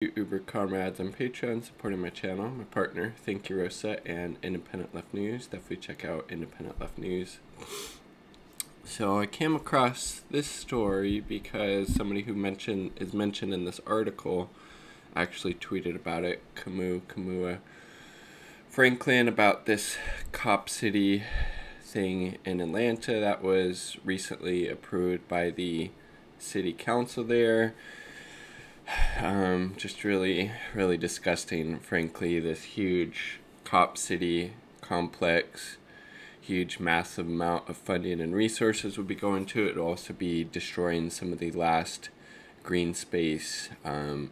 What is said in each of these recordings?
Uber comrades on Patreon supporting my channel, my partner, Thank You Rosa, and Independent Left News. Definitely check out Independent Left News. So I came across this story because somebody who is mentioned in this article actually tweeted about it, Kamua Franklin, about this Cop City thing in Atlanta that was recently approved by the city council there. Just really disgusting, frankly. This huge Cop City complex, huge massive amount of funding and resources would be going to it. It'll also be destroying some of the last green space in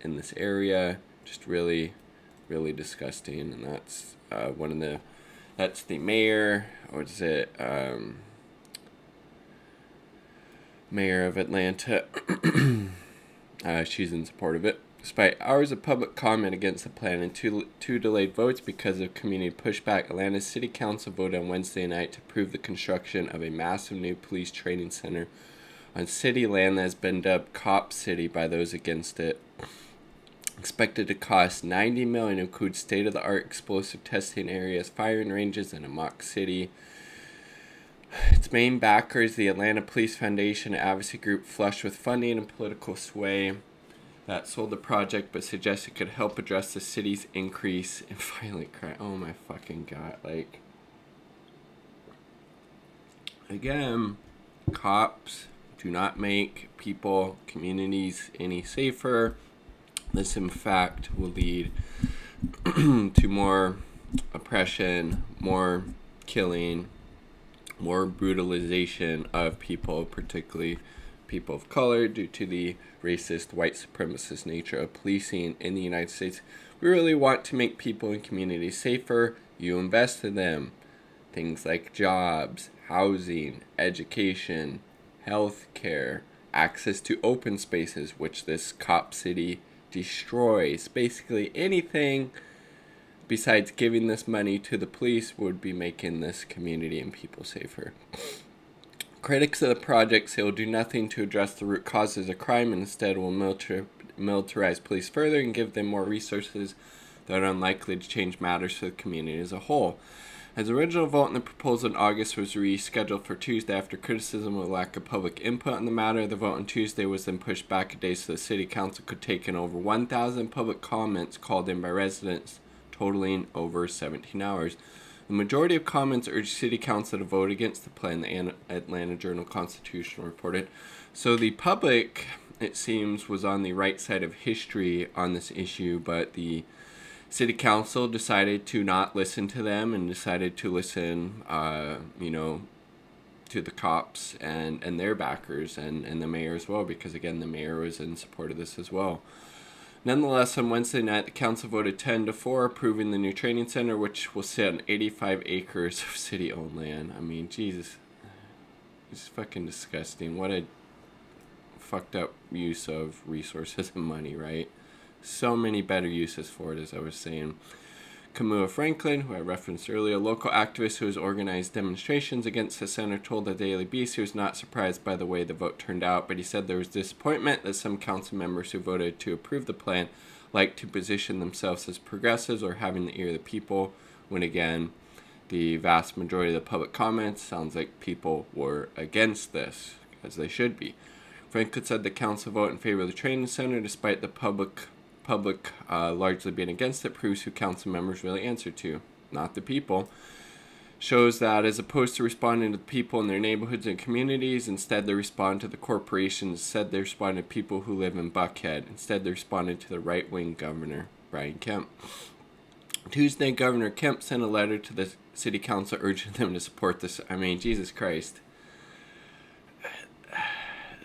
this area. Just really disgusting. And that's that's the mayor, or is it mayor of Atlanta. She's in support of it. Despite hours of public comment against the plan and two delayed votes because of community pushback, Atlanta's City Council voted on Wednesday night to approve the construction of a massive new police training center on city land that has been dubbed Cop City by those against it. Expected to cost $90 million, includes state-of-the-art explosive testing areas, firing ranges, and a mock city. Its main backers, the Atlanta Police Foundation, an advocacy group flush with funding and political sway, that sold the project but suggested it could help address the city's increase in violent crime. Oh my fucking god. Like, again, cops do not make people, communities any safer. This, in fact, will lead to more oppression, more killing, more brutalization of people, particularly people of color, due to the racist, white supremacist nature of policing in the United States. We really want to make people and communities safer. You invest in them. Things like jobs, housing, education, health care, access to open spaces, which this Cop City destroys. Basically anything besides giving this money to the police would be making this community and people safer. Critics of the project say it will do nothing to address the root causes of crime and instead will militarize police further and give them more resources that are unlikely to change matters for the community as a whole. As the original vote on the proposal in August was rescheduled for Tuesday after criticism of lack of public input on the matter, the vote on Tuesday was then pushed back a day so the city council could take in over 1,000 public comments called in by residents, totaling over 17 hours. The majority of comments urged City Council to vote against the plan, the Atlanta Journal-Constitution reported. So the public, it seems, was on the right side of history on this issue, but the City Council decided to not listen to them and decided to listen, to the cops and their backers and the mayor as well, because, again, the mayor was in support of this as well. Nonetheless, on Wednesday night, the council voted 10-4, approving the new training center, which will sit on 85 acres of city-owned land. I mean, Jesus. It's fucking disgusting. What a fucked up use of resources and money, right? So many better uses for it, as I was saying. Kamua Franklin, who I referenced earlier, a local activist who has organized demonstrations against the center, told the Daily Beast he was not surprised by the way the vote turned out, but he said there was disappointment that some council members who voted to approve the plan like to position themselves as progressives or having the ear of the people, when again, the vast majority of the public comments sounds like people were against this, as they should be. Franklin said the council vote in favor of the training center, despite the public largely being against it, proves who council members really answer to, not the people. Shows that as opposed to responding to the people in their neighborhoods and communities, instead they respond to the corporations. Instead they respond to people who live in Buckhead. Instead they responded to the right-wing governor, Brian Kemp. Tuesday, Governor Kemp sent a letter to the city council urging them to support this. I mean, Jesus Christ.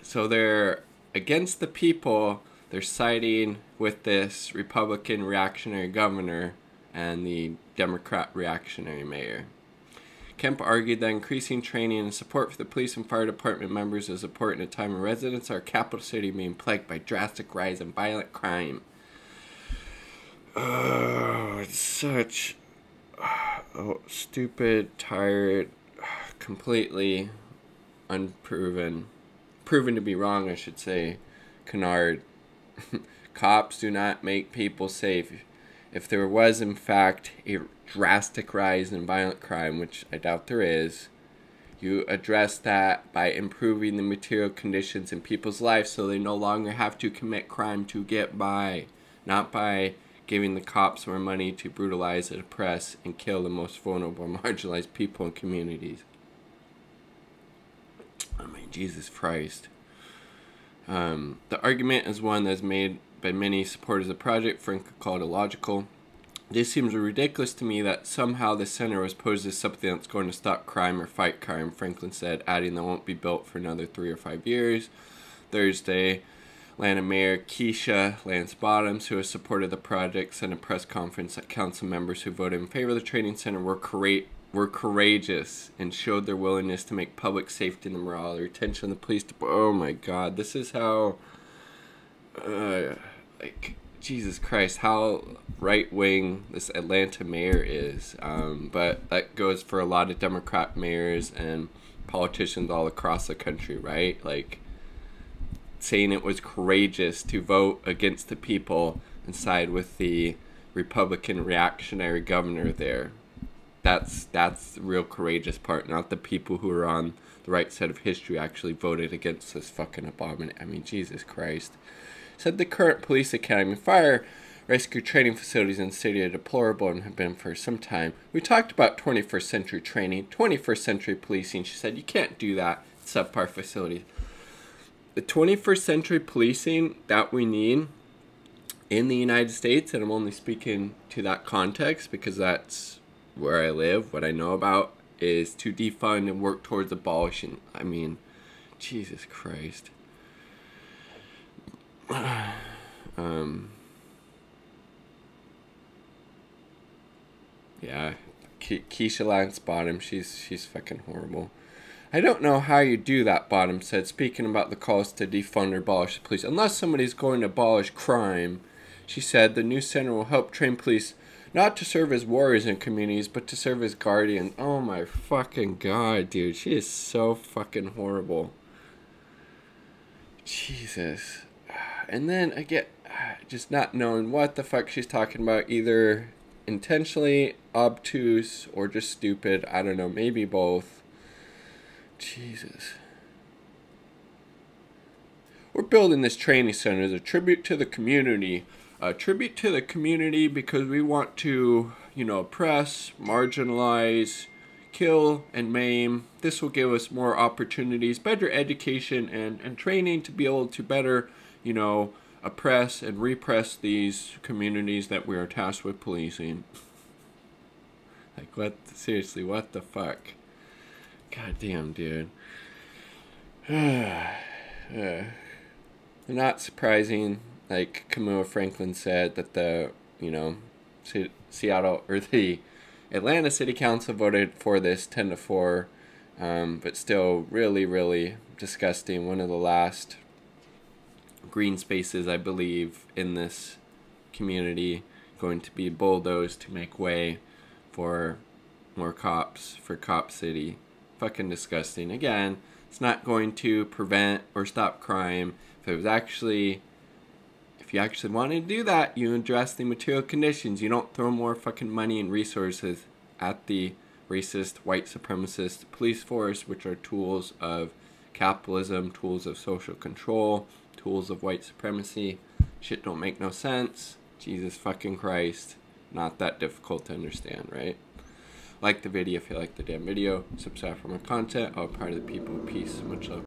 So they're against the people. They're siding with this Republican reactionary governor and the Democrat reactionary mayor. Kemp argued that increasing training and support for the police and fire department members is important at a time when residents of our capital city being plagued by drastic rise in violent crime. Oh, it's such stupid, tired, completely unproven, proven to be wrong, I should say, canard Cops do not make people safe. If there was, in fact, a drastic rise in violent crime, which I doubt there is, you address that by improving the material conditions in people's lives so they no longer have to commit crime to get by, not by giving the cops more money to brutalize and oppress and kill the most vulnerable and marginalized people in communities. I mean, Jesus Christ. The argument is one that's made by many supporters of the project, frankly called illogical. This seems ridiculous to me that somehow the center was posed as something that's going to stop crime or fight crime, Franklin said, adding that won't be built for another 3 or 5 years. Thursday, Atlanta Mayor Keisha Lance Bottoms, who has supported the project, said in a press conference that council members who voted in favor of the training center were courageous and showed their willingness to make public safety and the morale, the retention of the police department. Oh my God, this is how, Jesus Christ, how right-wing this Atlanta mayor is. But that goes for a lot of Democrat mayors and politicians all across the country, right? Like, saying it was courageous to vote against the people and side with the Republican reactionary governor there. That's the real courageous part, not the people who are on the right side of history actually voted against this fucking abomination. I mean, Jesus Christ. Said the current police academy fire rescue training facilities in the city are deplorable and have been for some time. We talked about 21st century training, 21st century policing. She said you can't do that at subpar facilities. The 21st century policing that we need in the United States, and I'm only speaking to that context because that's where I live, what I know about, is to defund and work towards abolishing. I mean, Jesus Christ. Yeah, Keisha Lance Bottom, she's fucking horrible. I don't know how you do that, Bottom said, speaking about the calls to defund or abolish the police. Unless somebody's going to abolish crime, she said, the new center will help train police not to serve as warriors in communities, but to serve as guardians. Oh my fucking God, dude. She is so fucking horrible. Jesus. And then I get just not knowing what the fuck she's talking about, either intentionally obtuse or just stupid. I don't know, maybe both. Jesus. We're building this training center as a tribute to the community. A tribute to the community because we want to, oppress, marginalize, kill, and maim. This will give us more opportunities, better education, and training to be able to better, oppress and repress these communities that we are tasked with policing. Like, what? Seriously, what the fuck? God damn, dude. Not surprising, like Kamua Franklin said, that the, Seattle, or the Atlanta City Council voted for this 10-4, but still really, really disgusting. One of the last green spaces, I believe, in this community going to be bulldozed to make way for more cops, for Cop City. Fucking disgusting. Again, it's not going to prevent or stop crime. If you actually wanted to do that, you address the material conditions. You don't throw more fucking money and resources at the racist, white supremacist police force, which are tools of capitalism, tools of social control, tools of white supremacy. Shit don't make no sense. Jesus fucking Christ. Not that difficult to understand, right? Like the video if you like the damn video. Subscribe for more content. All part of the people. Peace. Much love.